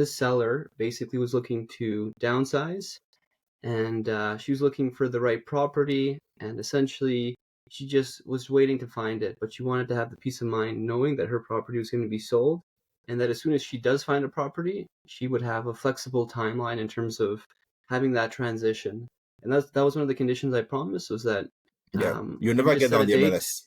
this seller basically was looking to downsize, and she was looking for the right property, and essentially she just was waiting to find it, but she wanted to have the peace of mind knowing that her property was going to be sold, and that as soon as she does find a property, she would have a flexible timeline in terms of having that transition. And that was one of the conditions I promised, was that you'll never get down the MLS.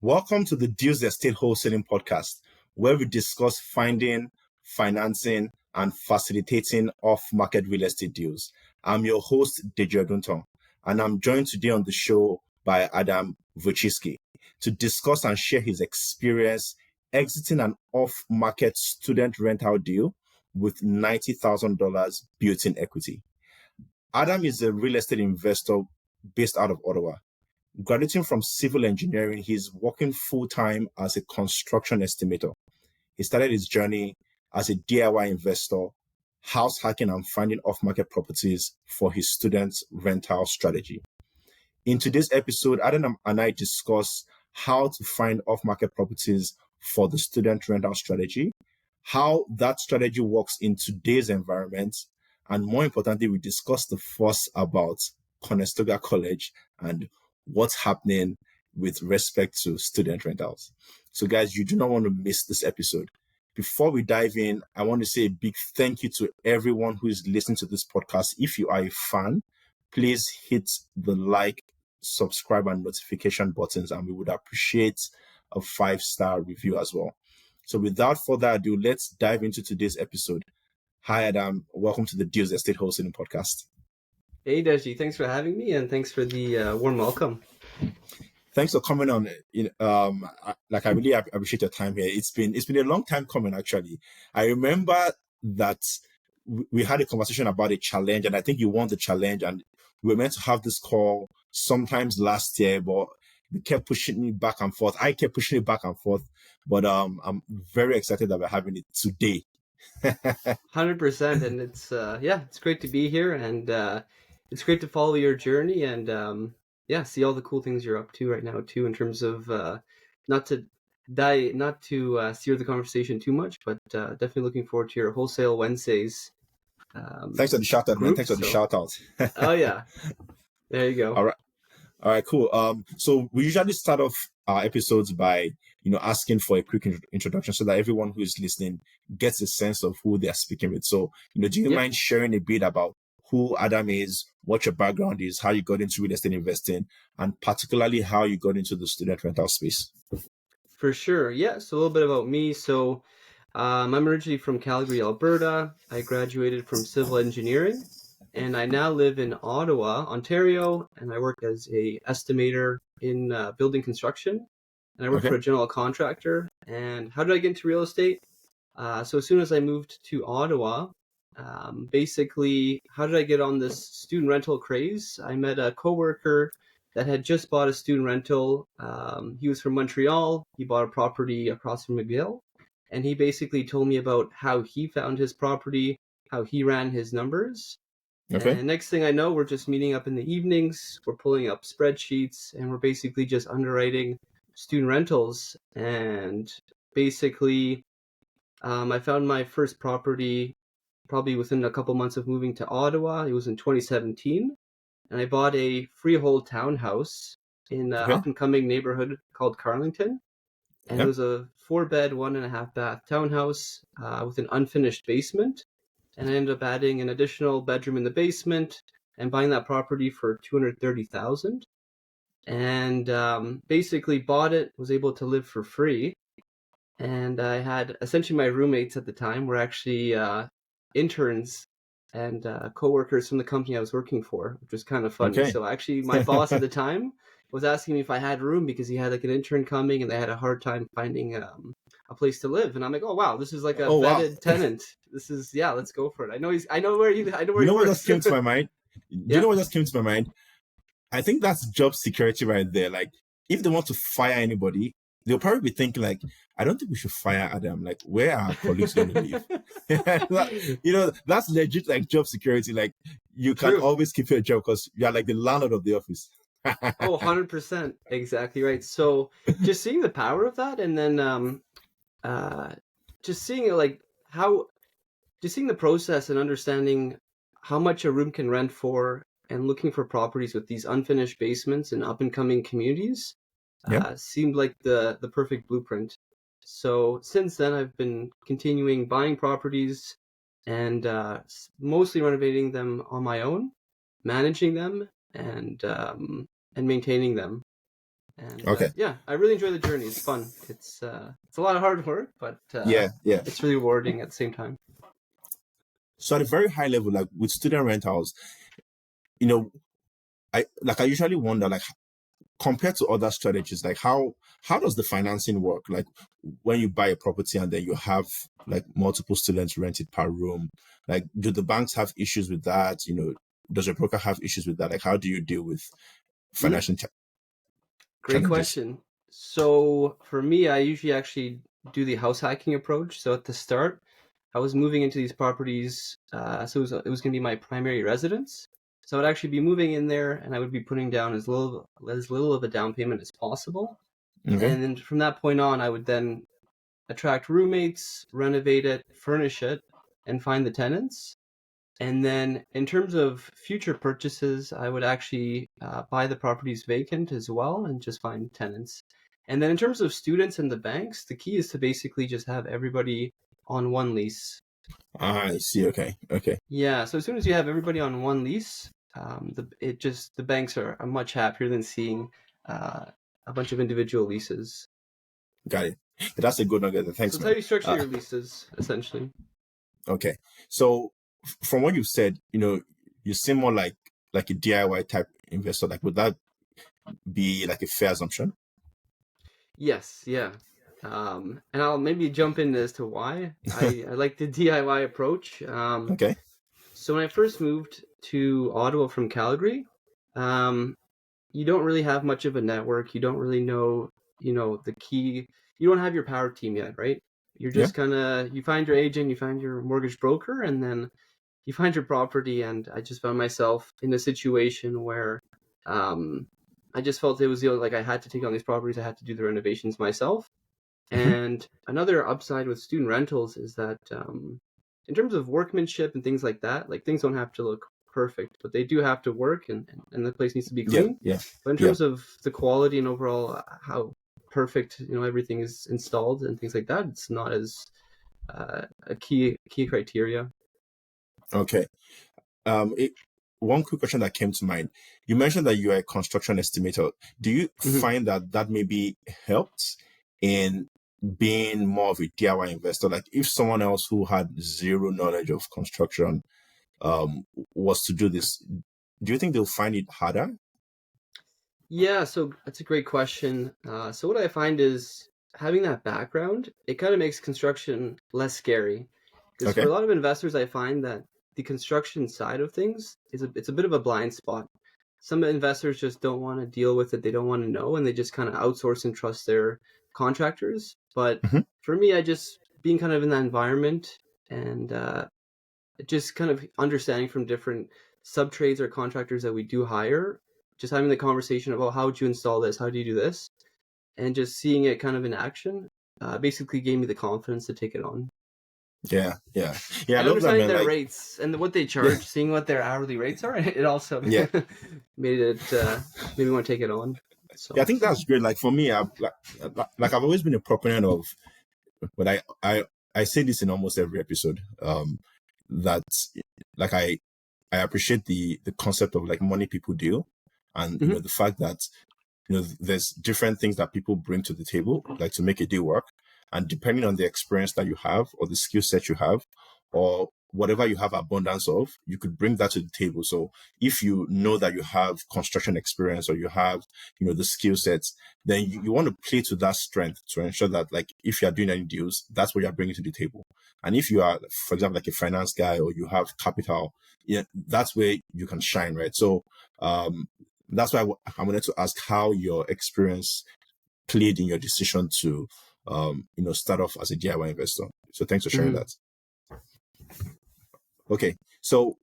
Welcome to the Deals Estate Wholesaling Podcast, where we discuss finding, financing, and facilitating off-market real estate deals. I'm your host, Deji Oduntong, and I'm joined today on the show by Adam Wojcicki to discuss and share his experience exiting an off-market student rental deal with $90,000 built-in equity. Adam is a real estate investor based out of Ottawa. Graduating from civil engineering, he's working full-time as a construction estimator. He started his journey as a DIY investor, house hacking and finding off-market properties for his students' rental strategy. In today's episode, Adam and I discuss how to find off-market properties for the student rental strategy, how that strategy works in today's environment, and more importantly, we discuss the fuss about Conestoga College and what's happening with respect to student rentals. So guys, you do not want to miss this episode. Before we dive in, I want to say a big thank you to everyone who is listening to this podcast. If you are a fan, please hit the like, subscribe, and notification buttons, and we would appreciate a 5-star review as well. So without further ado, let's dive into today's episode. Hi, Adam. Welcome to the Deals Estate Wholesaling Podcast. Hey, Deji, thanks for having me, and thanks for the warm welcome. Thanks for coming on. I really appreciate your time here. It's been a long time coming, actually. I remember that we had a conversation about a challenge, and I think you won the challenge, and we were meant to have this call sometimes last year, but we kept pushing it back and forth. I kept pushing it back and forth, but I'm very excited that we're having it today. 100%, and it's great to be here, and it's great to follow your journey and see all the cool things you're up to right now too, in terms of not to steer the conversation too much, but definitely looking forward to your Wholesale Wednesdays. Thanks for the shout out, man. Thanks for the shout out. Oh yeah, there you go. All right, cool. So we usually start off our episodes by asking for a quick introduction so that everyone who is listening gets a sense of who they are speaking with. So do you mind sharing a bit about who Adam is, what your background is, how you got into real estate investing, and particularly how you got into the student rental space? For sure. Yeah. So a little bit about me. So I'm originally from Calgary, Alberta. I graduated from civil engineering, and I now live in Ottawa, Ontario, and I work as a estimator in building construction, and I work for a general contractor. And how did I get into real estate? So as soon as I moved to Ottawa, basically, how did I get on this student rental craze? I met a coworker that had just bought a student rental. He was from Montreal. He bought a property across from McGill, and he basically told me about how he found his property, how he ran his numbers. And next thing I know, we're just meeting up in the evenings. We're pulling up spreadsheets, and we're basically just underwriting student rentals. And basically, I found my first property probably within a couple months of moving to Ottawa. It was in 2017. And I bought a freehold townhouse in an up-and-coming neighborhood called Carlington. And it was a 4-bed, 1.5-bath townhouse with an unfinished basement. And I ended up adding an additional bedroom in the basement and buying that property for $230,000. And basically bought it, was able to live for free. And I had essentially my roommates at the time were actually interns and co-workers from the company I was working for, which was kind of funny. So actually my boss at the time was asking me if I had room because he had like an intern coming and they had a hard time finding a place to live. And I'm like, oh wow, this is like a vetted tenant. This is, let's go for it. I know where he what just came to my mind? You know what just came to my mind? I think that's job security right there. Like if they want to fire anybody, they'll probably be thinking like, I don't think we should fire Adam. Like, where are our colleagues going to leave? That's legit like job security. Like, you can True. always keep your job because you are like the landlord of the office. Oh, 100%. Exactly right. So just seeing the power of that, and then just seeing it like how, just seeing the process and understanding how much a room can rent for, and looking for properties with these unfinished basements in up and coming communities Yeah. seemed like the perfect blueprint. So since then, I've been continuing buying properties and mostly renovating them on my own, managing them, and maintaining them. And Okay. yeah, I really enjoy the journey. It's fun. It's a lot of hard work, but Yeah. it's really rewarding at the same time. So at a very high level, like with student rentals, I usually wonder, like, compared to other strategies, like how does the financing work? Like when you buy a property and then you have like multiple students rented per room, like do the banks have issues with that? Does your broker have issues with that? Like how do you deal with Yeah, financial great challenges? question. So for me, I usually actually do the house hacking approach. So at the start, I was moving into these properties, so it was going to be my primary residence. So I'd actually be moving in there, and I would be putting down as little of a down payment as possible. Okay. And then from that point on, I would then attract roommates, renovate it, furnish it, and find the tenants. And then in terms of future purchases, I would actually buy the properties vacant as well and just find tenants. And then in terms of students and the banks, the key is to basically just have everybody on one lease. I see. Okay. Yeah, so as soon as you have everybody on one lease, the banks are much happier than seeing uh, a bunch of individual leases. Got it. That's a good nugget. So Thanks, it's how man. you structure your leases, essentially. Okay. So from what you said, you seem more like a DIY type investor. Like, would that be like a fair assumption? Yes, yeah. And I'll maybe jump in as to why I like the DIY approach. Okay. So when I first moved to Ottawa from Calgary, um, you don't really have much of a network. You don't really know, the key. You don't have your power team yet, right? You're Yeah. just you find your agent, you find your mortgage broker, and then you find your property. And I just found myself in a situation where um, I just felt it was like I had to take on these properties. I had to do the renovations myself. Hmm. And another upside with student rentals is that in terms of workmanship and things like that, like things don't have to look perfect, but they do have to work, and the place needs to be Yeah. clean. Yeah. But in Yeah. terms of the quality and overall how perfect everything is installed and things like that, it's not as a key criteria. Okay. One quick question that came to mind. You mentioned that you are a construction estimator. Do you Mhm. find that maybe helps in being more of a DIY investor? Like if someone else who had zero knowledge of construction was to do this, do you think they'll find it harder? Yeah, so that's a great question. So what I find is having that background, it kind of makes construction less scary. Because for Okay. a lot of investors, I find that the construction side of things it's a bit of a blind spot. Some investors just don't want to deal with it. They don't want to know, and they just kind of outsource and trust their contractors. But Hmm. for me, I just being kind of in that environment and just kind of understanding from different sub trades or contractors that we do hire, just having the conversation about how do you install this, how do you do this, and just seeing it kind of in action, basically gave me the confidence to take it on. Yeah. Yeah. Yeah. I And love that, understanding man. their Like, rates and what they yeah. charge, seeing what their hourly rates are, it also Yeah. made it made me want to take it on. Yeah. I So think that's great. Like for me, I've always been a proponent of, but I say this in almost every episode. That like I appreciate the concept of like money people deal, and mhm. the fact that there's different things that people bring to the table, like to make a deal work, and depending on the experience that you have or the skill set you have, or whatever you have abundance of, you could bring that to the table. So if you know that you have construction experience or you have the skill sets, then you want to play to that strength to ensure that, like, if you're doing any deals, that's what you're bringing to the table. And if you are, for example, like a finance guy or you have capital, yeah, that's where you can shine, right? So that's why I wanted to ask how your experience played in your decision to start off as a DIY investor. So thanks for sharing that. Okay, so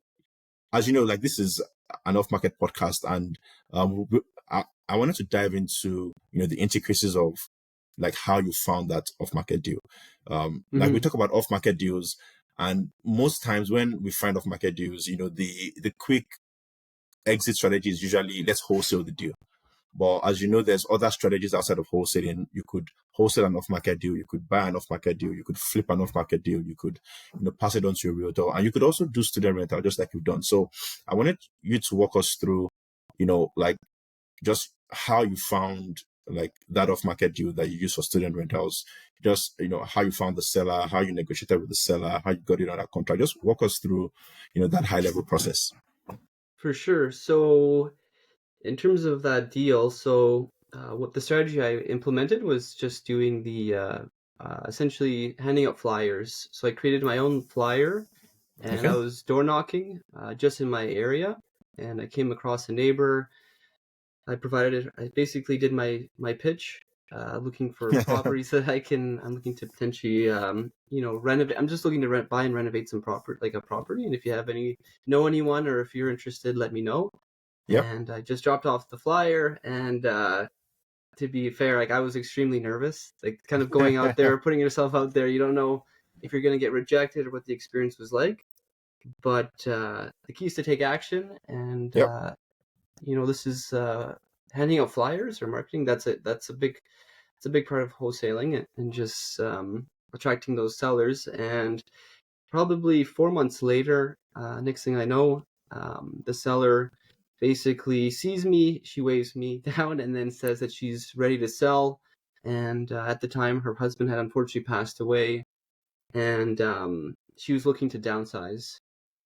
as you know, like, this is an off-market podcast, and I wanted to dive into the intricacies of like how you found that off-market deal. Like, we talk about off-market deals, and most times when we find off-market deals, the quick exit strategy is usually, let's wholesale the deal. But as you know, there's other strategies outside of wholesaling. You could wholesale an off-market deal, you could buy an off-market deal, you could flip an off-market deal, you could pass it on to your realtor, and you could also do student rental, just like you've done. So I wanted you to walk us through, like, just how you found like that off-market deal that you use for student rentals, just how you found the seller, how you negotiated with the seller, how you got it on that contract. Just walk us through that high-level process. For sure. So in terms of that deal, what the strategy I implemented was just doing the essentially handing out flyers. So I created my own flyer, and I was door knocking just in my area, and I came across a neighbor. I basically did my pitch, looking for properties that I'm looking to potentially renovate. I'm just looking to buy and renovate some property, and if you know anyone, or if you're interested, let me know. Yep. And I just dropped off the flyer, and to be fair, like, I was extremely nervous, like, kind of going out there, putting yourself out there. You don't know if you're going to get rejected or what the experience was like. But the key is to take action, and this is handing out flyers or marketing. That's a big part of wholesaling, and just attracting those sellers. And probably 4 months later, next thing I know, the seller basically sees me, she waves me down, and then says that she's ready to sell. And at the time, her husband had unfortunately passed away, and she was looking to downsize.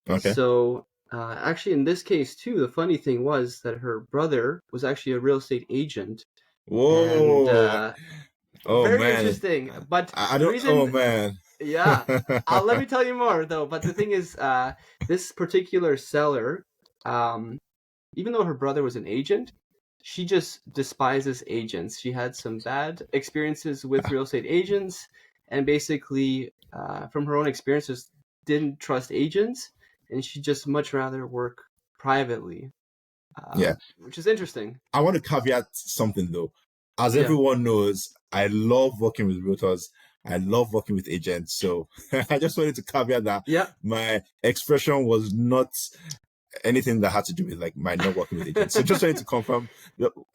Okay. So actually, in this case too, the funny thing was that her brother was actually a real estate agent. Whoa. And very man. interesting. But I the don't. reason, Oh man. yeah, let me tell you more though. But the thing is, this particular seller, even though her brother was an agent, she just despises agents. She had some bad experiences with real estate agents, and basically, from her own experiences, didn't trust agents, and she'd just much rather work privately. Which is interesting. I want to caveat something though. As everyone knows, I love working with realtors. I love working with agents. So I just wanted to caveat that my expression was not anything that had to do with like my not working with agents. So just wanted to confirm.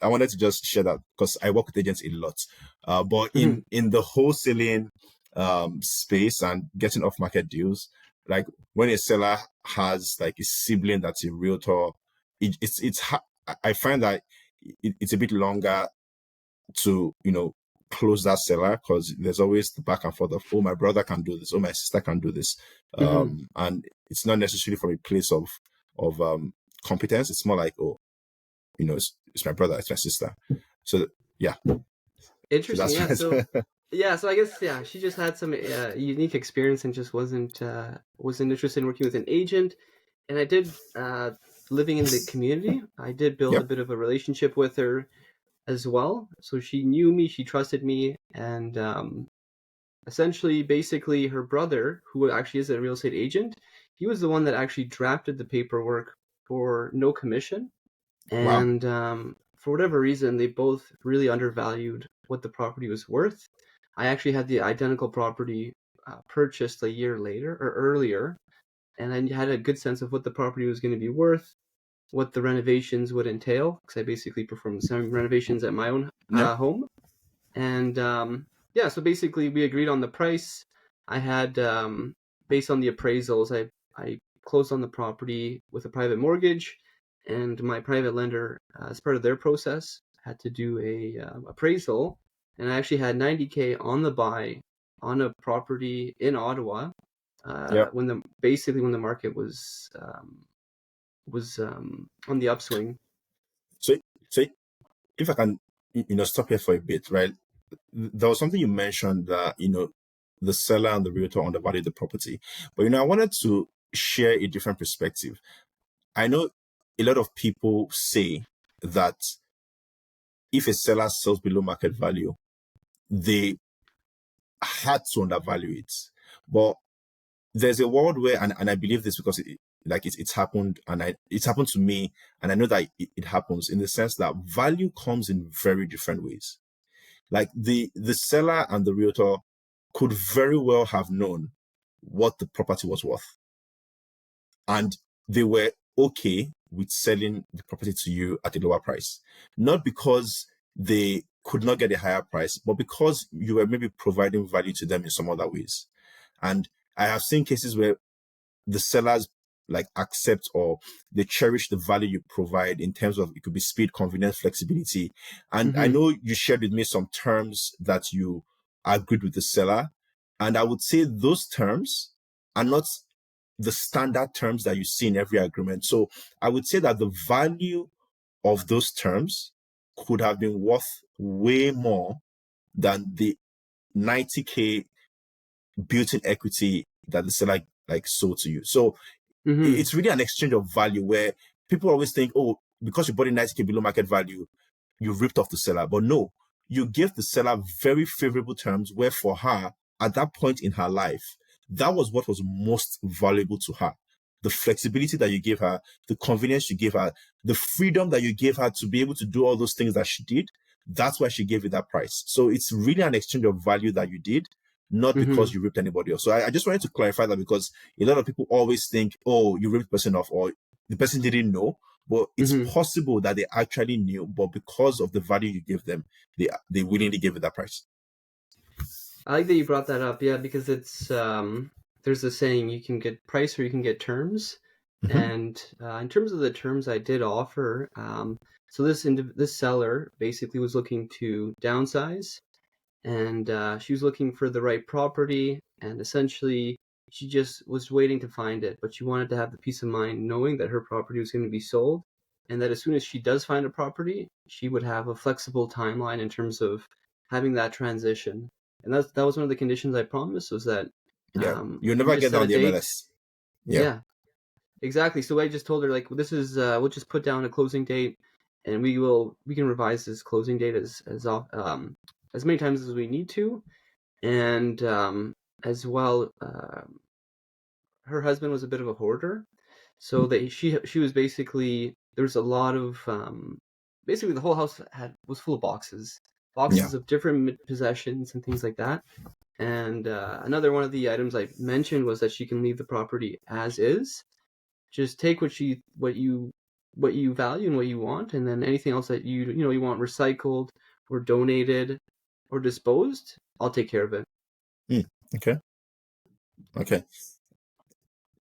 I wanted to just share that because I work with agents a lot. But in the wholesaling space and getting off market deals, like when a seller has like a sibling that's a realtor, I find that it's a bit longer to close that seller, because there's always the back and forth of, oh, my brother can do this, oh, my sister can do this, and it's not necessarily from a place of competence. It's more like, oh, it's my brother, it's my sister. So yeah, interesting. So so I guess she just had some unique experience and just wasn't interested in working with an agent. And I did, living in the community, I did build a bit of a relationship with her as well. So she knew me, she trusted me, and essentially, basically, her brother, who actually is a real estate agent, he was the one that actually drafted the paperwork for no commission. And for whatever reason, they both really undervalued what the property was worth. I actually had the identical property purchased a year later or earlier, and I had a good sense of what the property was going to be worth, what the renovations would entail, because I basically performed some renovations at my own home. And so basically we agreed on the price. I had, based on the appraisals, I closed on the property with a private mortgage, and my private lender, as part of their process, had to do a appraisal, and I actually had $90K on the buy on a property in Ottawa, when the market was on the upswing. So if I can, stop here for a bit, right? There was something you mentioned that, the seller and the realtor undervalued the property. But, I wanted to share a different perspective. I know a lot of people say that if a seller sells below market value, they had to undervalue it. But there's a world where, and I believe this because it's happened, and it's happened to me, and I know that it happens in the sense that value comes in very different ways. Like the seller and the realtor could very well have known what the property was worth, and they were okay with selling the property to you at a lower price, not because they could not get a higher price, but because you were maybe providing value to them in some other ways. And I have seen cases where the sellers like accept or they cherish the value you provide in terms of, it could be speed, convenience, flexibility. And I know you shared with me some terms that you agreed with the seller. And I would say those terms are not the standard terms that you see in every agreement. So I would say that the value of those terms could have been worth way more than the 90K built-in equity that the seller like sold to you. So it's really an exchange of value where people always think, oh, because you bought it 90K below market value, you ripped off the seller. But no, you gave the seller very favorable terms where for her, at that point in her life, that was what was most valuable to her. The flexibility that you gave her, the convenience you gave her, the freedom that you gave her to be able to do all those things that she did. That's why she gave you that price. So it's really an exchange of value that you did, not because you ripped anybody off. So I just wanted to clarify that, because a lot of people always think, oh, you ripped the person off or the person didn't know. But it's possible that they actually knew, but because of the value you give them, they willingly gave it that price. I like that you brought that up, yeah, because it's there's a saying, you can get price or you can get terms. And in terms of the terms I did offer, so this seller basically was looking to downsize, and she was looking for the right property, and essentially she just was waiting to find it, but she wanted to have the peace of mind knowing that her property was going to be sold, and that as soon as she does find a property, she would have a flexible timeline in terms of having that transition. And that was one of the conditions I promised, was that you'll never get down the MLS. Yeah, exactly. So I just told her, like, this is we'll just put down a closing date, and we can revise this closing date as many times as we need to. And as well, her husband was a bit of a hoarder, so that she was basically, there was a lot of basically the whole house was full of boxes of different possessions and things like that. And another one of the items I mentioned was that she can leave the property as is, just take what you value and what you want, and then anything else that you want recycled or donated or disposed, I'll take care of it. Okay.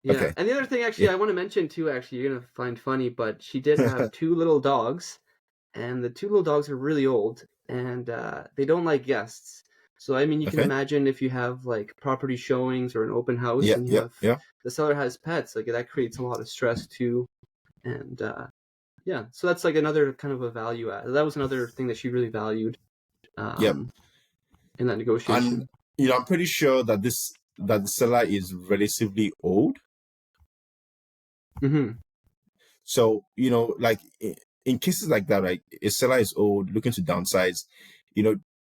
Yeah. Okay. And the other thing, actually, I want to mention too, actually, you're going to find funny, but she did have two little dogs, and the two little dogs are really old, and they don't like guests. So, I mean, you can imagine if you have like property showings or an open house, and the seller has pets, like that creates a lot of stress too. And so that's like another kind of a value add. That was another thing that she really valued in that negotiation. And I'm pretty sure that the seller is relatively old. So, like in cases like that, right, a seller is old, looking to downsize,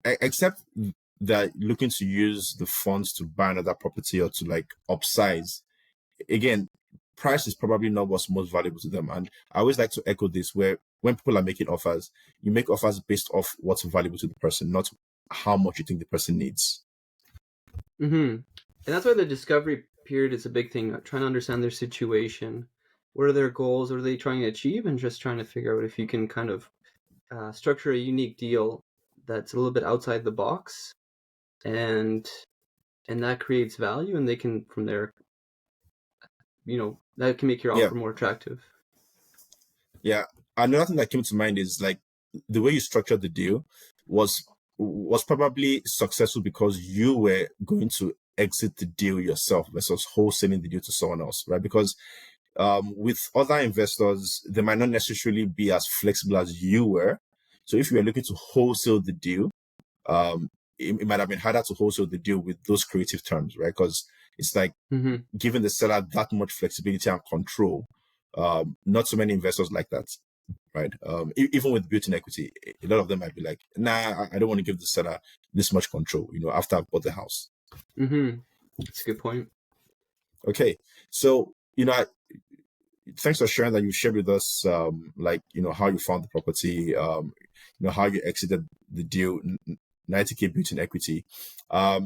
except that looking to use the funds to buy another property or to like upsize. Again, price is probably not what's most valuable to them. And I always like to echo this, where when people are making offers, you make offers based off what's valuable to the person, not how much you think the person needs. And that's why the discovery period is a big thing, trying to understand their situation. What are their goals? What are they trying to achieve? And just trying to figure out if you can kind of structure a unique deal that's a little bit outside the box, and that creates value, and they can, from there, that can make your offer more attractive. Yeah. Another thing that came to mind is like the way you structured the deal was probably successful because you were going to exit the deal yourself versus wholesaling the deal to someone else, right? Because with other investors, they might not necessarily be as flexible as you were. So if you were looking to wholesale the deal, it might have been harder to wholesale the deal with those creative terms, right? Because it's like giving the seller that much flexibility and control. Not so many investors like that, right? Even with built-in equity, a lot of them might be like, nah, I don't want to give the seller this much control, after I've bought the house. Mm-hmm. That's a good point. Okay, so thanks for sharing that. You shared with us, how you found the property, how you exited the deal, 90K built-in equity. I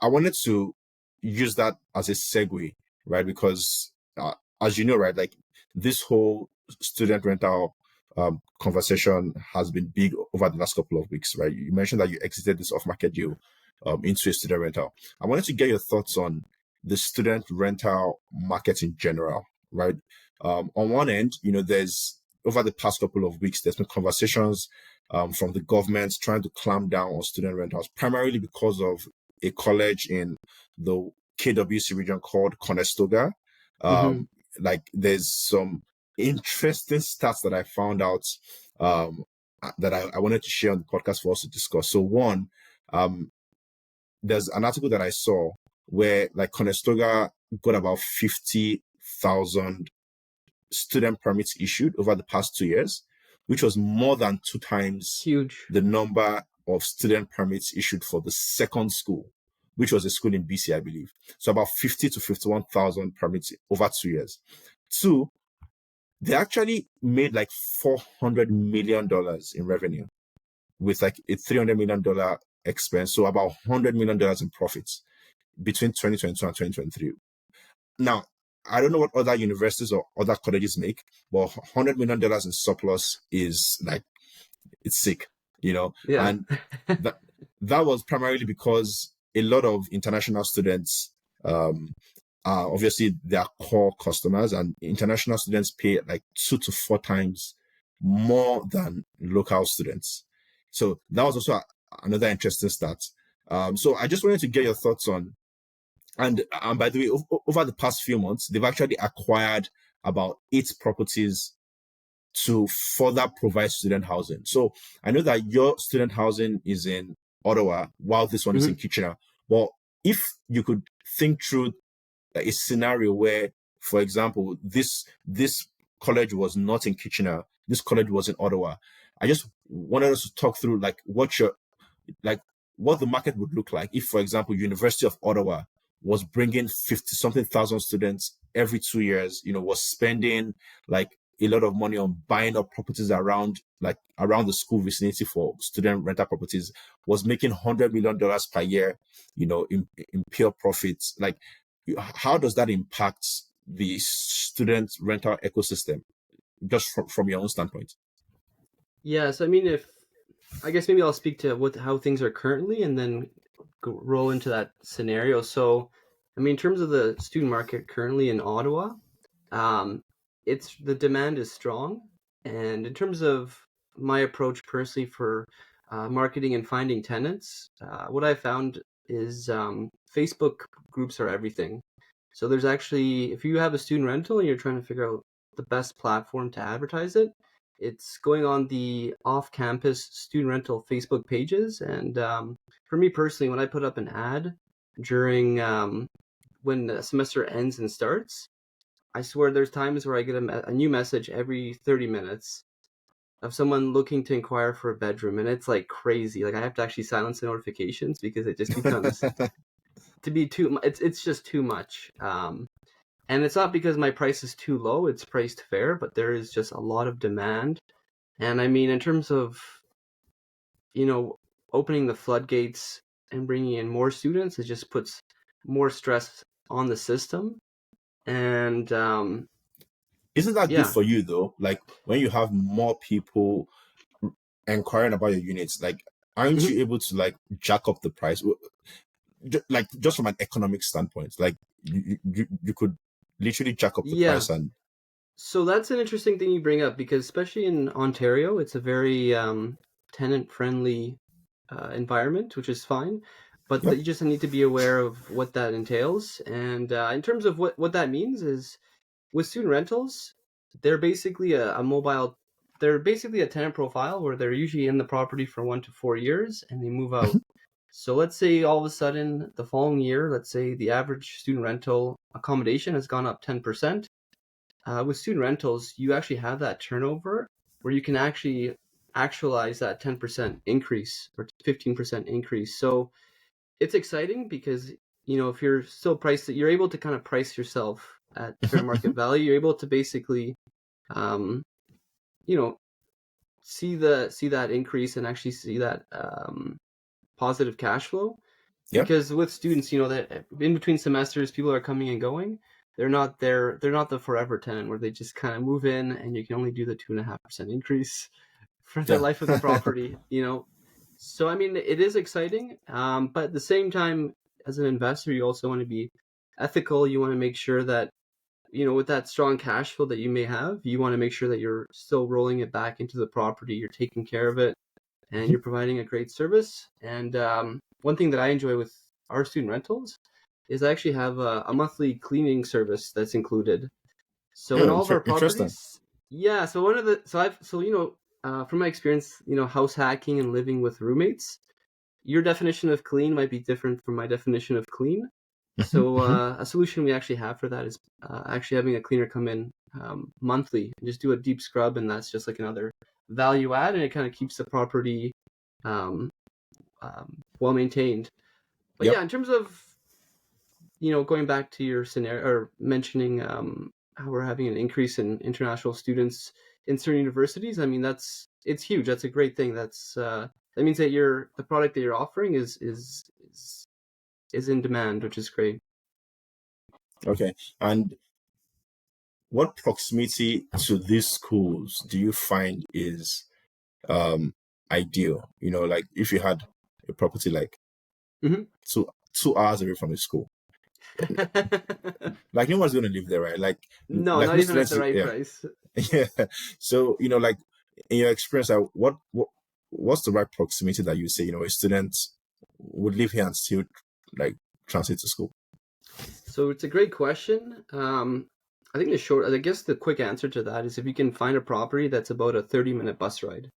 wanted to use that as a segue, right? Because as you know, right, like this whole student rental conversation has been big over the last couple of weeks, right? You mentioned that you exited this off-market deal into a student rental. I wanted to get your thoughts on the student rental market in general, right? On one end, there's over the past couple of weeks, there's been conversations from the government trying to clamp down on student rentals, primarily because of a college in the KWC region called Conestoga. Mm-hmm. Like there's some interesting stats that I found out that I wanted to share on the podcast for us to discuss. So one, there's an article that I saw where like Conestoga got about 50,000 student permits issued over the past 2 years, which was more than 2 times Huge. the number of student permits issued for the second school, which was a school in BC, I believe. So about 50 to 51,000 permits over 2 years. Two, they actually made like $400 million in revenue with like a $300 million expense. So about $100 million in profits between 2022 and 2023. Now, I don't know what other universities or other colleges make, but $100 million in surplus is like, it's sick, Yeah. and that was primarily because a lot of international students are obviously their core customers, and international students pay like 2 to 4 times more than local students. So that was also another interesting stat. So I just wanted to get your thoughts on, and by the way, over the past few months, they've actually acquired about 8 properties to further provide student housing. So I know that your student housing is in Ottawa, while this one is in Mm-hmm. Kitchener. But if you could think through a scenario where, for example, this college was not in Kitchener, this college was in Ottawa, I just wanted us to talk through like what the market would look like if, for example, University of Ottawa was bringing 50 something thousand students every 2 years, was spending like a lot of money on buying up properties around the school vicinity for student rental properties, was making $100 million per year, in pure profits. Like, how does that impact the student rental ecosystem, just from your own standpoint? Yes, I mean, I guess maybe I'll speak to how things are currently, and then roll into that scenario. So, I mean, in terms of the student market currently in Ottawa, um, it's the demand is strong, and in terms of my approach personally for marketing and finding tenants, what I found is Facebook groups are everything. So there's actually, if you have a student rental and you're trying to figure out the best platform to advertise it, it's going on the off-campus student rental Facebook pages. And for me personally, when I put up an ad during when the semester ends and starts, I swear there's times where I get a new message every 30 minutes of someone looking to inquire for a bedroom, and it's like crazy. Like I have to actually silence the notifications because it just becomes to be too. It's just too much. And it's not because my price is too low; it's priced fair, but there is just a lot of demand. And I mean, in terms of you know opening the floodgates and bringing in more students, it just puts more stress on the system. And Isn't that good yeah. for you though? Like when you have more people inquiring about your units, like aren't Mhm. you able to like jack up the price? Like just from an economic standpoint, like you could literally jack up the Yeah. price and So that's an interesting thing you bring up because especially in Ontario, it's a very tenant-friendly environment, which is fine. But yeah. you just need to be aware of what that entails. And in terms of what that means is with student rentals, they're basically a mobile, they're basically a tenant profile where they're usually in the property for 1 to 4 years and they move out. So let's say all of a sudden the following year, let's say the average student rental accommodation has gone up 10%. with student rentals, you actually have that turnover where you can actually actualize that 10% increase or 15% increase. So it's exciting because, if you're still priced, you're able to kind of price yourself at fair market value. You're able to basically, um, you know, see that increase and actually see that positive cash flow. Yep. Because with students, that in between semesters, people are coming and going. They're not there. They're not the forever tenant where they just kind of move in and you can only do the 2.5% increase for the Yeah. life of the property. So I mean, it is exciting, but at the same time, as an investor, you also want to be ethical. You want to make sure that with that strong cash flow that you may have, you want to make sure that you're still rolling it back into the property. You're taking care of it, and you're providing a great service. And one thing that I enjoy with our student rentals is I actually have a monthly cleaning service that's included. So in Yeah, all of our interesting. properties, yeah. So one of the from my experience, house hacking and living with roommates, your definition of clean might be different from my definition of clean. So a solution we actually have for that is actually having a cleaner come in monthly and just do a deep scrub, and that's just like another value add, and it kind of keeps the property um, well maintained. But Yep. yeah, in terms of going back to your scenario or mentioning how we're having an increase in international students in certain universities, I mean it's huge. That's a great thing. That means that the product that you're offering is in demand, which is great. Okay. And what proximity to these schools do you find is um ideal? Like if you had a property like Mm-hmm. 2 hours away from the school, like no one's going to live there, right? No, Like not no even at students, the right yeah. price. Yeah. So, like in your experience, like, what's the right proximity that you say, a student would live here and still like transit to school? So it's a great question. I think I guess the quick answer to that is if you can find a property that's about a 30-minute bus ride.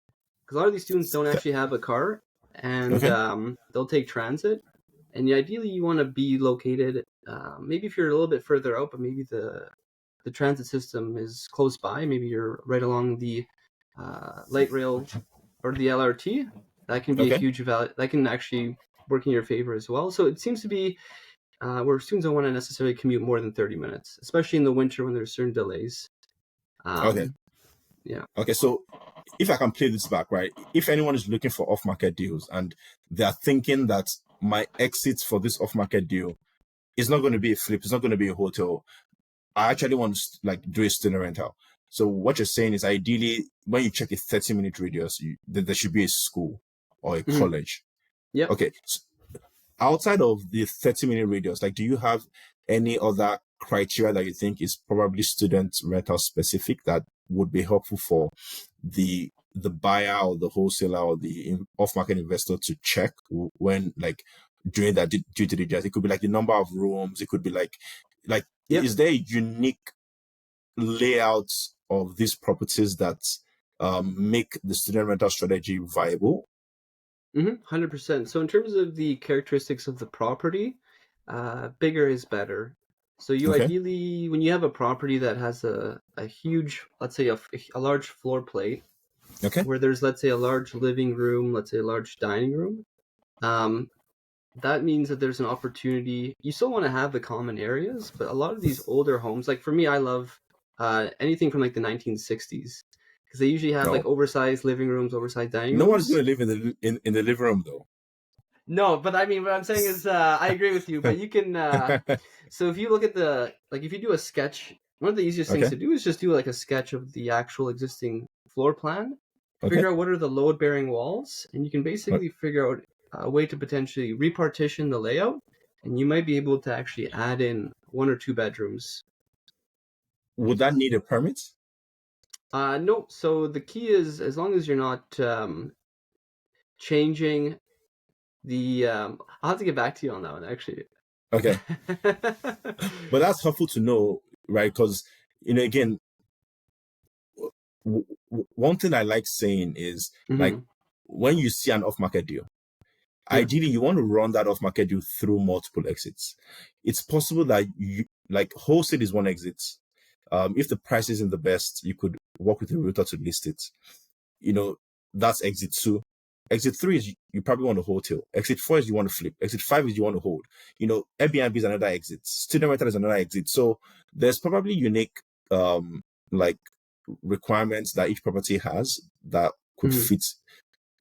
Because a lot of these students don't actually have a car, and Okay. they'll take transit. And ideally, you want to be located, maybe if you're a little bit further out, but maybe the transit system is close by. Maybe you're right along the light rail or the LRT. That can be a Okay. huge value. That can actually work in your favor as well. So it seems to be where students don't want to necessarily commute more than 30 minutes, especially in the winter when there's certain delays. Okay. Um, yeah. Okay. So if I can play this back, right? If anyone is looking for off-market deals and they're thinking that my exit for this off-market deal is not going to be a flip, it's not going to be a hotel, I actually want to like do a student rental. So what you're saying is ideally when you check a 30-minute radius, there should be a school or a Mm-hmm. college. Yep. Okay. So outside of the 30-minute radius, like do you have any other criteria that you think is probably student rental specific that would be helpful for the buyer or the wholesaler or the off-market investor to check when like doing that due diligence? It could be like the number of rooms. It could be like Yep. is there a unique layout of these properties that make the student rental strategy viable? 100%. So in terms of the characteristics of the property, bigger is better. So you Okay. ideally, when you have a property that has a huge, let's say a large floor plate, Okay. where there's, let's say, a large living room, let's say a large dining room, um, that means that there's an opportunity. You still want to have the common areas, but a lot of these older homes, like for me, I love anything from like the 1960s because they usually have like No. oversized living rooms, oversized dining No one's rooms. going to live in the living room though. No, but I mean, what I'm saying is, I agree with you. But you can, so if you look at if you do a sketch, one of the easiest things Okay. to do is just do like a sketch of the actual existing floor plan, Okay. figure out what are the load-bearing walls, and you can basically figure out a way to potentially repartition the layout, and you might be able to actually add in 1 or 2 bedrooms. Would that need a permit? No, so the key is as long as you're not changing the. I'll have to get back to you on that one actually. Okay. But that's helpful to know, right? Because, again, one thing I like saying is like Hmm. when you see an off-market deal, Yeah. ideally you want to run that off-market deal through multiple exits. It's possible that you like wholesale is one exit, If the price isn't the best, you could work with a realtor to list it. That's exit 2. Exit 3 is you probably want to hold till. Exit 4 is you want to flip. Exit 5 is you want to hold. Airbnb is another exit. Student rental is another exit. So there's probably unique like requirements that each property has that could fit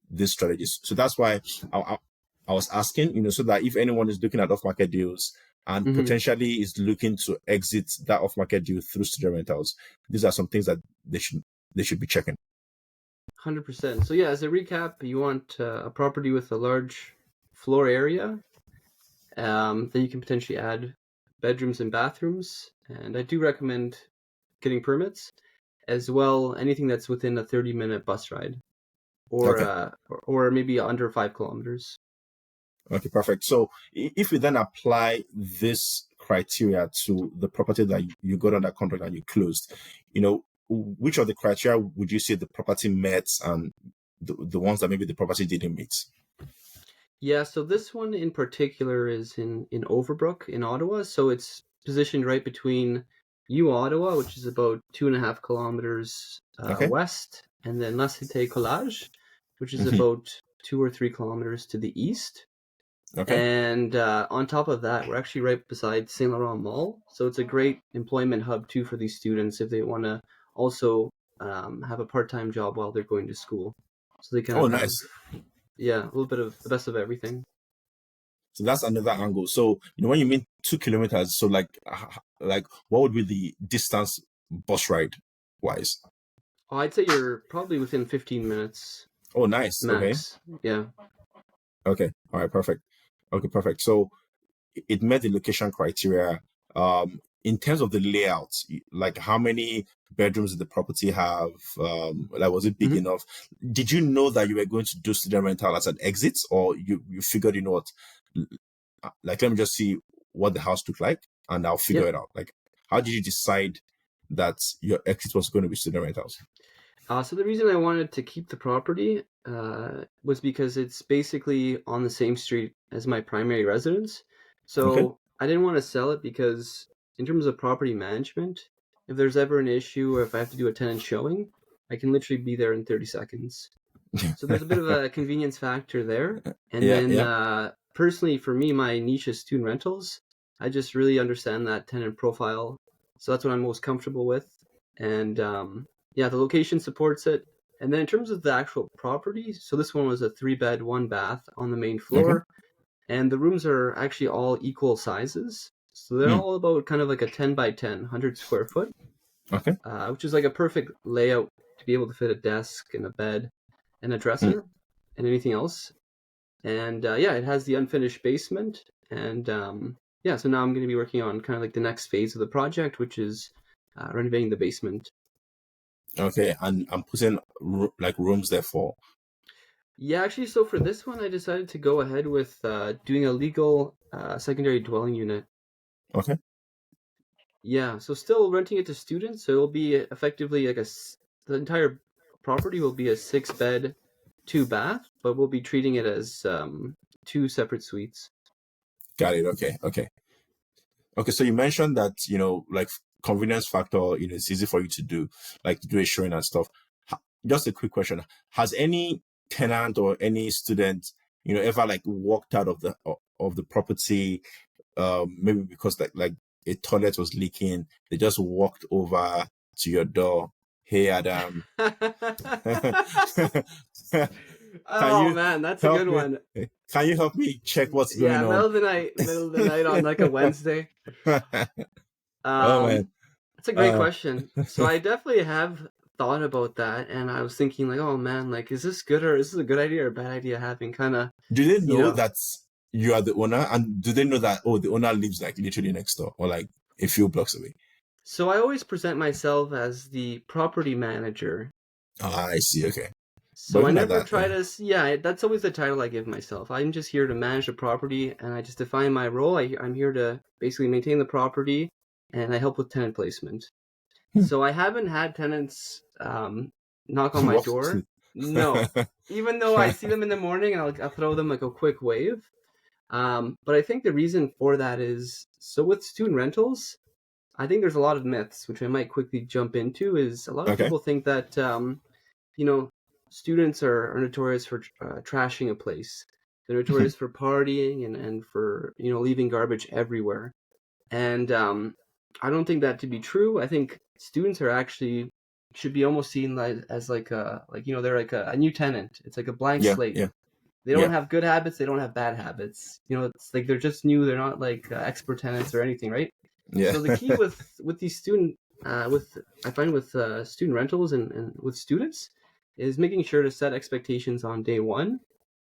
these strategies. So that's why I was asking, so that if anyone is looking at off-market deals and potentially is looking to exit that off-market deal through student rentals, these are some things that they should be checking. 100%. So yeah, as a recap, you want a property with a large floor area. Then you can potentially add bedrooms and bathrooms. And I do recommend getting permits as well. Anything that's within a 30-minute bus ride, or maybe under 5 kilometers. Okay, perfect. So if we then apply this criteria to the property that you got under contract and you closed, which of the criteria would you say the property met and the ones that maybe the property didn't meet? Yeah, so this one in particular is in Overbrook in Ottawa. So it's positioned right between Ottawa, which is about 2.5 kilometers west, and then La Cité Collage, which is about 2 or 3 kilometers to the east. Okay. And on top of that, we're actually right beside Saint Laurent Mall. So it's a great employment hub too for these students if they want to also have a part-time job while they're going to school. So they kind of nice. Yeah, a little bit of the best of everything. So that's another angle. So when you mean 2 kilometers, so like what would be the distance bus ride wise? Oh, I'd say you're probably within 15 minutes. Oh, nice. Max. Okay. Yeah. Okay. All right. Perfect. Okay. Perfect. So it met the location criteria. In terms of the layout, like how many bedrooms did the property have? Was it big enough? Did you know that you were going to do student rental as an exit, or you figured, what, like, let me just see what the house looked like and I'll figure it out. Like, how did you decide that your exit was going to be student rentals? So the reason I wanted to keep the property was because it's basically on the same street as my primary residence. So I didn't want to sell it because in terms of property management, if there's ever an issue or if I have to do a tenant showing, I can literally be there in 30 seconds. So there's a bit of a convenience factor there. And personally, for me, my niche is student rentals. I just really understand that tenant profile. So that's what I'm most comfortable with. And the location supports it. And then in terms of the actual property, so this one was a 3-bed, 1-bath on the main floor. And the rooms are actually all equal sizes. So they're all about kind of like a 10 by 10, 100 square foot. Okay. Which is like a perfect layout to be able to fit a desk and a bed and a dresser and anything else. And it has the unfinished basement. And so now I'm going to be working on kind of like the next phase of the project, which is renovating the basement. Okay, and I'm putting like rooms there for. Yeah, actually, so for this one, I decided to go ahead with doing a legal secondary dwelling unit. Okay. Yeah, so still renting it to students, so it'll be effectively like the entire property will be a 6-bed, 2-bath, but we'll be treating it as 2 separate suites. Got it. Okay. So you mentioned that, like convenience factor, it's easy for you to do a showing and stuff. Just a quick question. Has any tenant or any student, ever like walked out of the property, maybe because like a toilet was leaking, they just walked over to your door? Hey, Adam. Man, that's a good one. Can you help me check what's going on? Middle of the night on like a Wednesday. Man. That's a great question. So I definitely have thought about that, and I was thinking like, oh man, like, is this good or is this a good idea or a bad idea having kind of... Do they know that you are the owner, and do they know that, the owner lives like literally next door or like a few blocks away? So I always present myself as the property manager. I see. Okay. So I never try to... that's always the title I give myself. I'm just here to manage the property, and I just define my role. I'm here to basically maintain the property, and I help with tenant placement. So I haven't had tenants knock on my door. No. Even though I see them in the morning, and I'll throw them like a quick wave. But I think the reason for that is, so with student rentals, I think there's a lot of myths, which I might quickly jump into. Is a lot of Okay. people think that you know, students are notorious for trashing a place. They're notorious for partying and for leaving garbage everywhere. And I don't think that to be true. I think students are actually should be almost seen as like they're like a new tenant. It's like a blank Yeah, slate. yeah, They don't yeah, have good habits. They don't have bad habits. It's like they're just new. They're not like expert tenants or anything, right? yeah. So the key with these student with I find with student rentals and with students is making sure to set expectations on day one.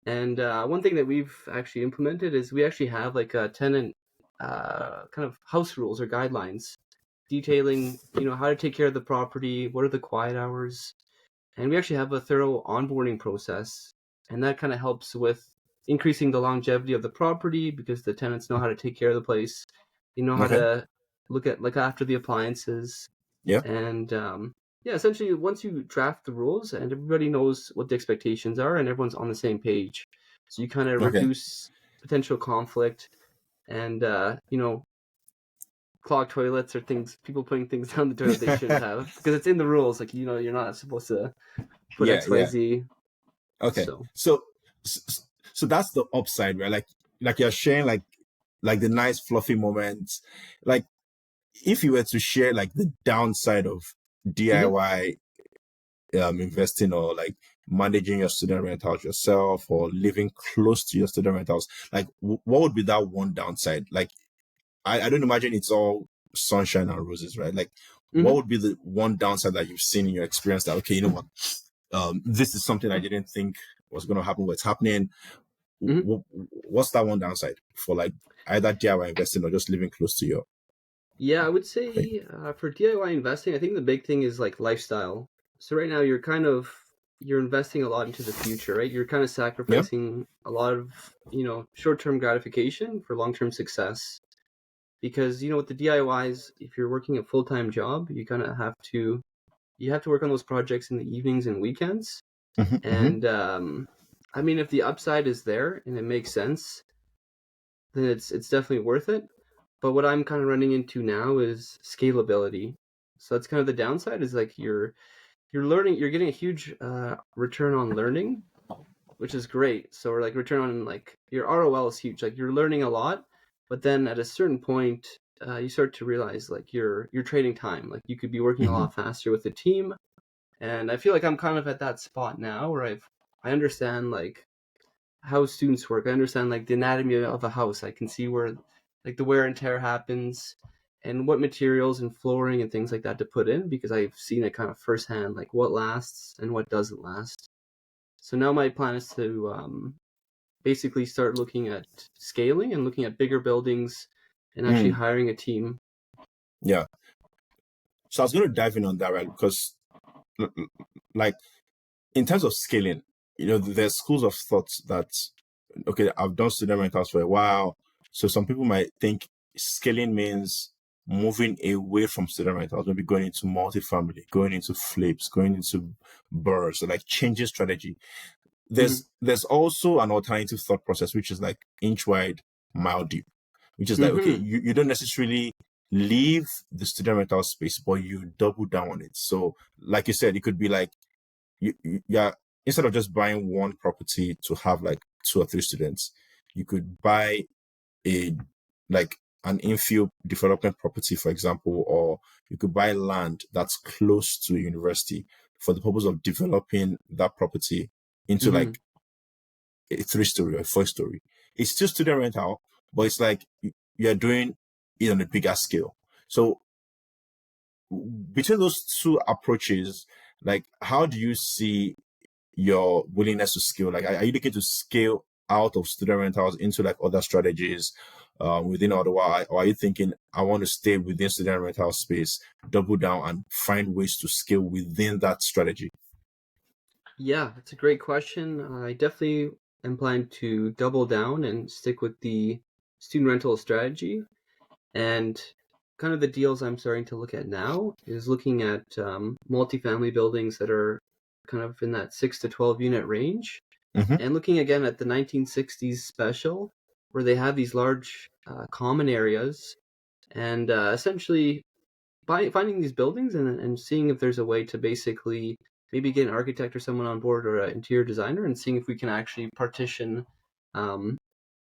And one thing that we've actually implemented is we actually have like a tenant kind of house rules or guidelines detailing how to take care of the property, what are the quiet hours, and we actually have a thorough onboarding process, and that kind of helps with increasing the longevity of the property because the tenants know how to take care of the place, they know how Okay. to look after the appliances, Yeah. and yeah, essentially once you draft the rules and everybody knows what the expectations are and everyone's on the same page, so you kind of Okay. reduce potential conflict and clog toilets or things, people putting things down the toilet they shouldn't have because it's in the rules, like you're not supposed to put Yeah, yeah. XYZ. Okay. So So that's the upside, right? Like you're sharing like the nice fluffy moments. Like if you were to share like the downside of mhm. DIY investing, or like managing your student rentals yourself, or living close to your student rentals, like what would be that one downside? Like I don't imagine it's all sunshine and roses, right? Like what Mhm. would be the one downside that you've seen in your experience that, okay, you know what, this is something I didn't think was going to happen, what's happening. Mhm. What's that one downside for like either DIY investing or just living close to your Yeah, I would thing? say for DIY investing, I think the big thing is like lifestyle. So right now you're investing a lot into the future, right? You're kind of Yeah. sacrificing a lot of, short-term gratification for long-term success. Because, with the DIYs, if you're working a full-time job, you have to work on those projects in the evenings and weekends. Hmm. Hmm. And I mean, if the upside is there and it makes sense, then it's definitely worth it. But what I'm kind of running into now is scalability. So that's kind of the downside is like you're learning, you're getting a huge return on learning, which is great. So we're like return on like your ROL is huge. Like you're learning a lot, but then at a certain point, you start to realize like you're trading time. Like you could be working a Hmm. lot faster with the team, and I feel like I'm kind of at that spot now where I understand like how students work. I understand like the anatomy of a house. I can see where like the wear and tear happens and what materials and flooring and things like that to put in because I've seen it kind of firsthand, like what lasts and what doesn't last. So now my plan is to basically start looking at scaling and looking at bigger buildings and actually Mm, hiring a team. yeah. So I was going to dive in on that, right? Because like in terms of scaling, there's schools of thought that, okay, I've done student rentals for a while. So some people might think scaling means moving away from student rentals, maybe going into multifamily, going into flips, going into burrs, so like changing strategy. Mm-hmm. There's also an alternative thought process, which is like inch wide, mile deep, which is like, okay, Mm-hmm. you don't necessarily leave the student rental space, but you double down on it. So like you said, it could be like yeah, instead of just buying one property to have like two or three students, you could buy a like an infill development property, for example, or you could buy land that's close to a university for the purpose of developing that property into Mm-hmm. like a 3 story or a 4 story. It's still student rental, but it's like you're doing it on a bigger scale. So between those two approaches, like how do you see your willingness to scale? Like, are you looking to scale out of student rentals into like other strategies within Ottawa, or are you thinking I want to stay within student rental space, double down, and find ways to scale within that strategy? Yeah, that's a great question. I definitely am planning to double down and stick with the student rental strategy. And kind of the deals I'm starting to look at now is looking at multifamily buildings that are kind of in that 6 to 12 unit range. Mm-hmm. And looking again at the 1960s special, where they have these large common areas. And essentially, finding these buildings and seeing if there's a way to basically maybe get an architect or someone on board or an interior designer and seeing if we can actually partition, um,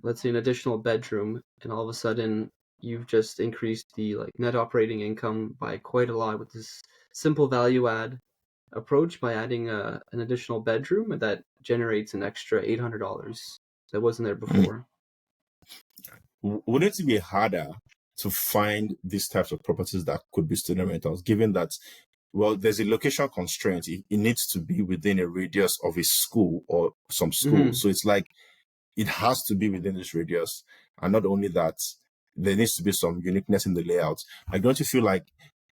let's say, an additional bedroom, and all of a sudden you've just increased the like net operating income by quite a lot with this simple value add approach by adding an additional bedroom that generates an extra $800 that wasn't there before. Wouldn't it be harder to find these types of properties that could be student rentals, given that, well, there's a location constraint. It needs to be within a radius of a school or some school. So it's like it has to be within this radius. And not only that, there needs to be some uniqueness in the layout. Like, don't you feel like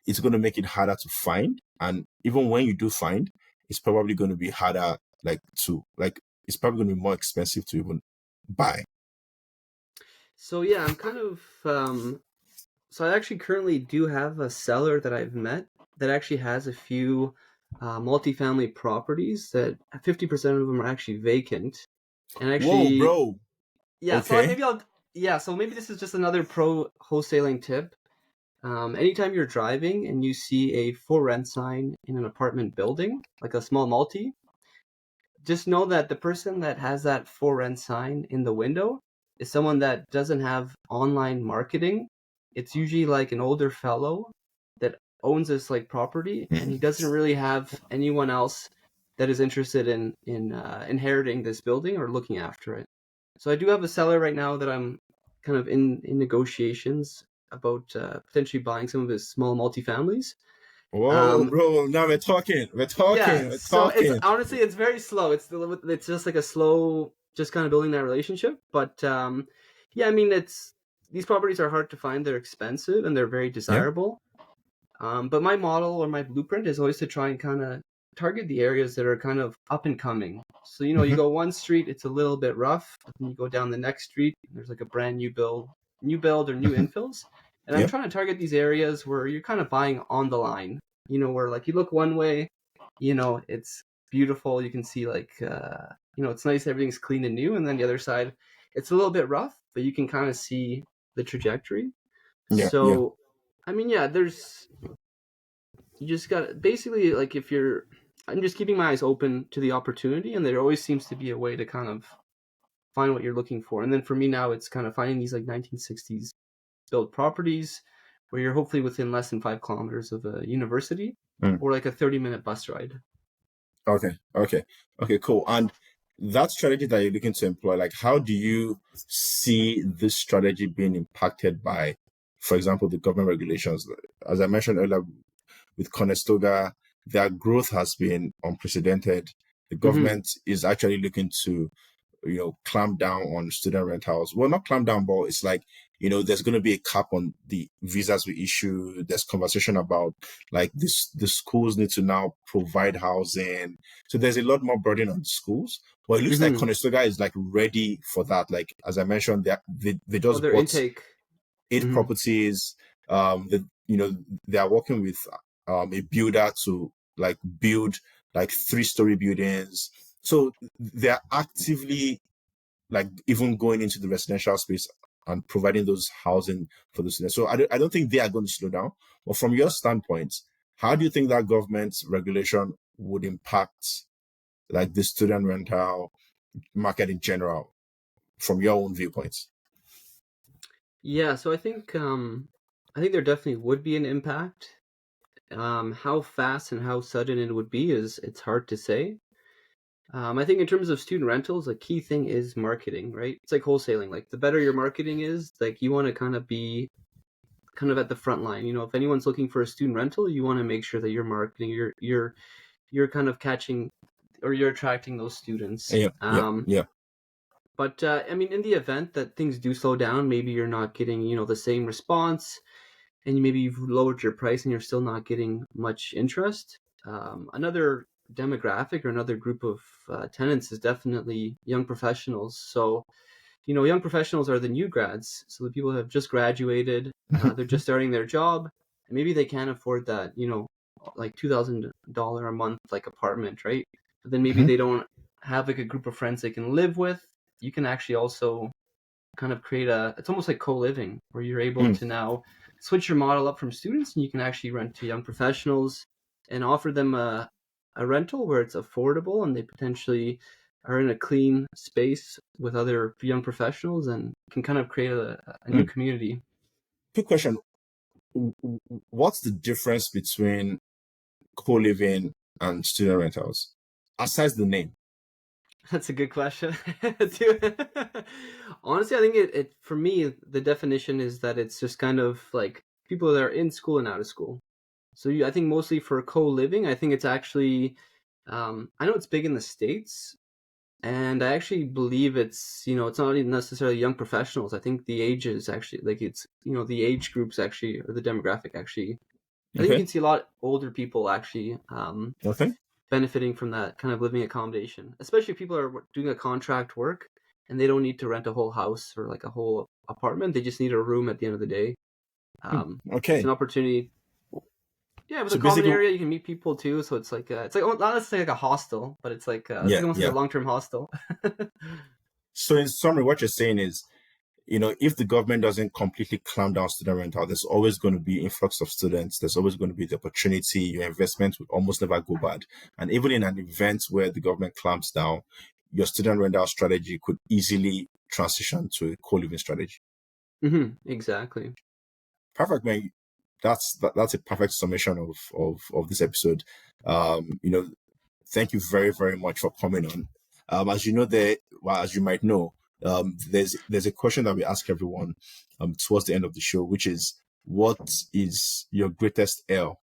it's going to make it harder to find? And even when you do find, it's probably going to be harder, it's probably going to be more expensive to even buy. So yeah, I'm kind of so I actually currently do have a seller that I've met that actually has a few multifamily properties that 50% of them are actually vacant. And actually, whoa, bro. Yeah, Okay. so maybe this is just another pro wholesaling tip. Anytime you're driving and you see a for rent sign in an apartment building, like a small multi, just know that the person that has that for rent sign in the window is someone that doesn't have online marketing. It's usually like an older fellow that owns this like property, and he doesn't really have anyone else that is interested in inheriting this building or looking after it. So I do have a seller right now that I'm kind of in negotiations about potentially buying some of his small multifamilies. Whoa, Um, bro. Now we're talking. We're yeah, talking. We're so it's talking. honestly it's very slow. It's just like a slow, just kind of building that relationship. But yeah, I mean it's these properties are hard to find. They're expensive and they're very Yeah. desirable. But my model or my blueprint is always to try and kind of target the areas that are kind of up and coming. So, you know, you go one street, it's a little bit rough, but then you go down the next street, there's like a brand new build or new infills. And I'm Yeah. trying to target these areas where you're kind of buying on the line, you know, where like you look one way, you know, it's beautiful. You can see like, you know, it's nice, everything's clean and new. And then the other side, it's a little bit rough, but you can kind of see the trajectory. Yeah. Yeah. So, I mean, yeah, you just got basically like I'm just keeping my eyes open to the opportunity, and there always seems to be a way to kind of find what you're looking for. And then for me now, it's kind of finding these like 1960s built properties where you're hopefully within less than 5 kilometers of a university Mm. or like a 30-minute bus ride. Okay. Okay. Okay. Cool. And that strategy that you're looking to employ, like, how do you see this strategy being impacted by, for example, the government regulations? As I mentioned earlier, with Conestoga, their growth has been unprecedented. The Mm-hmm. government is actually looking to, clamp down on student rentals. Well, not clamp down, but it's like, there's going to be a cap on the visas we issue. There's conversation about like this, the schools need to now provide housing. So there's a lot more burden on schools. But it looks like Mm-hmm. Conestoga is like ready for that. Like, as I mentioned, they Oh, just their bought intake. Mm-hmm. properties. They are working with a builder to like build like 3-story buildings. So they're actively like even going into the residential space and providing those housing for the students. So I don't think they are going to slow down. But from your standpoint, how do you think that government regulation would impact like the student rental market in general from your own viewpoints? Yeah, so I think there definitely would be an impact. How fast and how sudden it would be is it's hard to say. I think in terms of student rentals, a key thing is marketing, right? It's like wholesaling. Like the better your marketing is, like you want to kind of be kind of at the front line. You know, if anyone's looking for a student rental, you want to make sure that your marketing, you're kind of catching or you're attracting those students. Yeah, yeah, yeah. But I mean, in the event that things do slow down, maybe you're not getting, you know, the same response, and maybe you've lowered your price and you're still not getting much interest. Another demographic or another group of tenants is definitely young professionals. So, you know, young professionals are the new grads. So the people who have just graduated, they're just starting their job. And maybe they can't afford that, you know, like $2,000 a month, like apartment, right? But then maybe they don't have like a group of friends they can live with. You can actually also kind of create it's almost like co-living where you're able to now switch your model up from students, and you can actually rent to young professionals and offer them a rental where it's affordable and they potentially are in a clean space with other young professionals and can kind of create a new community. Quick question. What's the difference between co-living and student rentals, aside the name? That's a good question. Honestly, I think it for me, the definition is that it's just kind of like people that are in school and out of school. So I think mostly for co-living, I think it's actually, I know it's big in the States, and I actually believe it's, it's not even necessarily young professionals. I think the age is actually, like it's, the age groups actually, or the demographic actually. I think you can see a lot older people actually benefiting from that kind of living accommodation, especially if people are doing a contract work and they don't need to rent a whole house or like a whole apartment. They just need a room at the end of the day. It's an opportunity. Yeah, with a common area, you can meet people too. So it's like not necessarily like a hostel, but it's like almost like a long-term hostel. So in summary, what you're saying is, if the government doesn't completely clamp down student rental, there's always going to be influx of students. There's always going to be the opportunity. Your investment will almost never go bad. And even in an event where the government clamps down, your student rental strategy could easily transition to a co-living strategy. Exactly. Perfect, man. That's a perfect summation of this episode. Thank you very, very much for coming on. As you know, as you might know, there's a question that we ask everyone towards the end of the show, which is, what is your greatest L,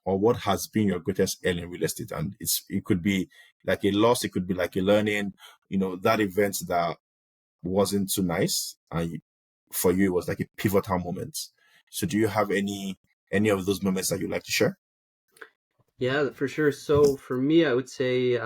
or what has been your greatest L in real estate? And it could be like a loss, it could be like a learning, that event that wasn't too nice, and for you it was like a pivotal moment. So do you have any of those moments that you'd like to share? Yeah, for sure. So for me, I would say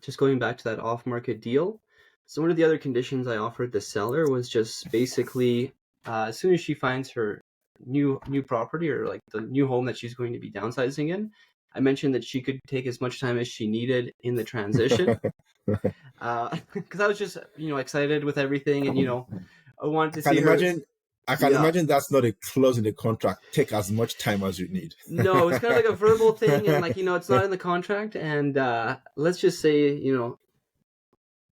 just going back to that off-market deal. So one of the other conditions I offered the seller was just basically as soon as she finds her new property, or like the new home that she's going to be downsizing in, I mentioned that she could take as much time as she needed in the transition. Because I was just excited with everything, and I wanted to see her. I can imagine that's not a clause in the contract. Take as much time as you need. No, it's kind of like a verbal thing, and like it's not in the contract. And let's just say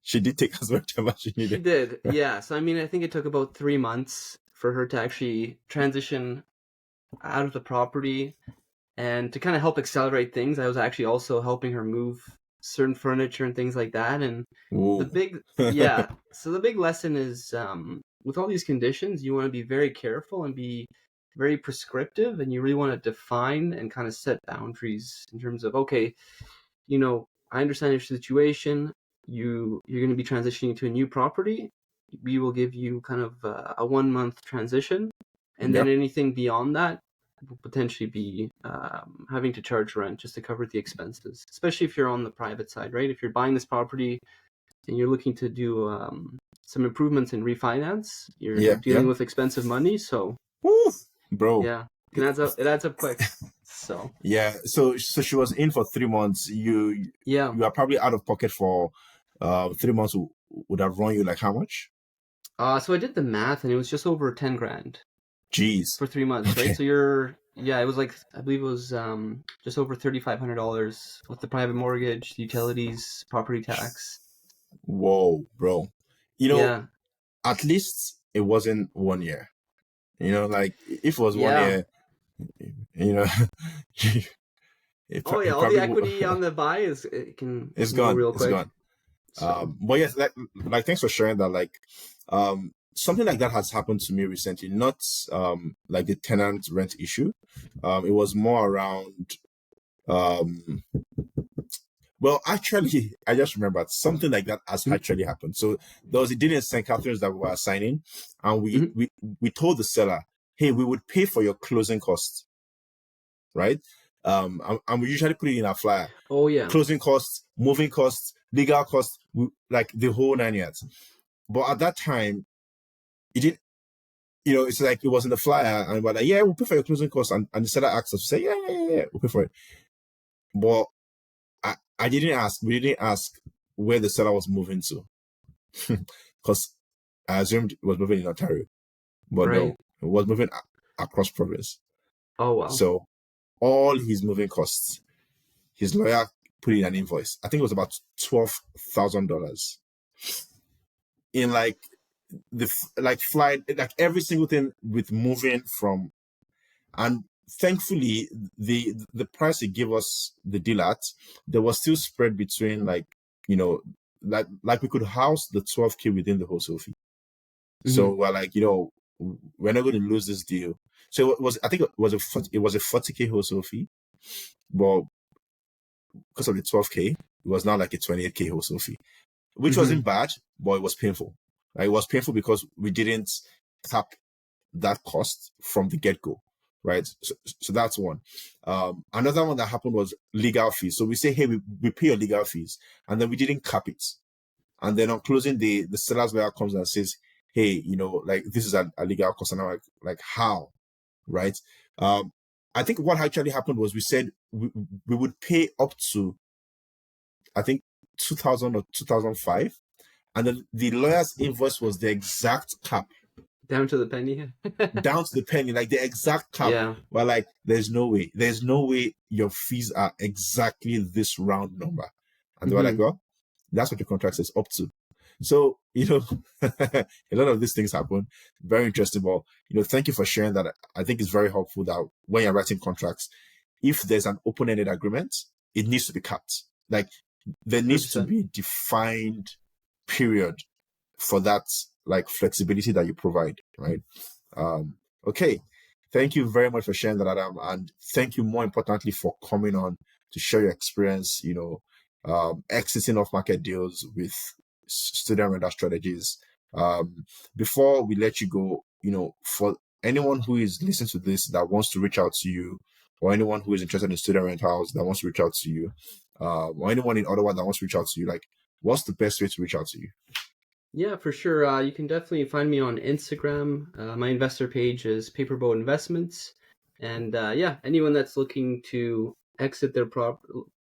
she did take as much time as she needed. She did, yeah. So I mean, I think it took about 3 months for her to actually transition out of the property, and to kind of help accelerate things, I was actually also helping her move certain furniture and things like that. And the big so the big lesson is with all these conditions, you want to be very careful and be very prescriptive, and you really want to define and kind of set boundaries in terms of, okay, I understand your situation. You're going to be transitioning to a new property. We will give you kind of a 1 month transition, and then anything beyond that will potentially be having to charge rent just to cover the expenses, especially if you're on the private side, right? If you're buying this property and you're looking to do some improvements in refinance, you're dealing with expensive money. So, bro, it adds up quick. So so she was in for 3 months. You are probably out of pocket for 3 months. Would have run you like how much? So I did the math, and it was just over 10 grand. Jeez. For 3 months, right? So it was like, I believe it was just over $3,500 with the private mortgage, utilities, property tax. Whoa, bro. At least it wasn't 1 year. Like if it was 1 year, all the equity on the buy is gone real quick. It's gone. But yes, like thanks for sharing that. Like something like that has happened to me recently, not like the tenant rent issue. It was more around well, actually, I just remembered something like that has actually happened. So there was a deal in St. Catharines that we were signing, and we told the seller, hey, we would pay for your closing costs, right? And we usually put it in our flyer. Oh yeah. Closing costs, moving costs, legal costs, like the whole 9 yards. But at that time, it didn't, it's like it was in the flyer, and we're like, yeah, we'll pay for your closing costs. And the seller asked us to say, yeah, we'll pay for it. But we didn't ask where the seller was moving to. Because I assumed it was moving in Ontario. But no, it was moving across province. Oh, wow. So all his moving costs, his lawyer put in an invoice. I think it was about $12,000 in like flight, like every single thing with moving from. And thankfully, the price he gave us the deal at, there was still spread between like we could house the 12K within the wholesale fee. So we're like, we're not going to lose this deal. So it was, I think it was a 40K wholesale fee, but because of the 12K, it was now like a 28K wholesale fee, which wasn't bad, but it was painful. Right? It was painful because we didn't cap that cost from the get-go, right? So that's one. Another one that happened was legal fees. So we say, hey, we pay your legal fees, and then we didn't cap it. And then on closing day, the seller's lawyer comes and says, hey, like this is a legal cost. And I'm like how, right? I think what actually happened was we said we would pay up to, I think, 2000 or 2005. And then the lawyer's invoice was the exact cap. Down to the penny. Down to the penny, like the exact cap. Yeah. Well, like there's no way your fees are exactly this round number. And they were like, well, that's what your contract says up to. So, a lot of these things happen. Very interesting. But, thank you for sharing that. I think it's very helpful that when you're writing contracts, if there's an open-ended agreement, it needs to be capped. Like there needs 100%. to be a defined period for that, like flexibility that you provide, right? Okay. Thank you very much for sharing that, Adam. And thank you more importantly for coming on to share your experience, exiting off market deals with student renter strategies. Before we let you go, for anyone who is listening to this that wants to reach out to you, or anyone who is interested in student rentals that wants to reach out to you, or anyone in Ottawa that wants to reach out to you, like what's the best way to reach out to you? Yeah, for sure. You can definitely find me on Instagram. My investor page is Paperboat Investments. And anyone that's looking to exit their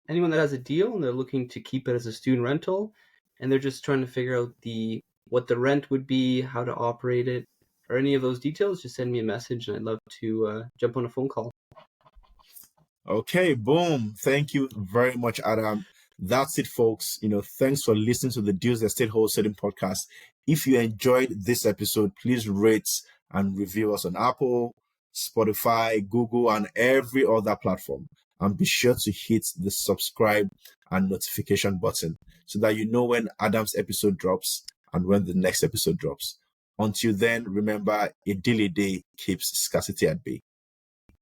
anyone that has a deal and they're looking to keep it as a student rental, and they're just trying to figure out what the rent would be, how to operate it, or any of those details, just send me a message, and I'd love to jump on a phone call. Okay, boom. Thank you very much, Adam. That's it, folks. Thanks for listening to the Deals Estate Wholesaling podcast. If you enjoyed this episode, please rate and review us on Apple, Spotify, Google, and every other platform. And be sure to hit the subscribe and notification button so that you know when Adam's episode drops and when the next episode drops. Until then, remember, a deal a day keeps scarcity at bay.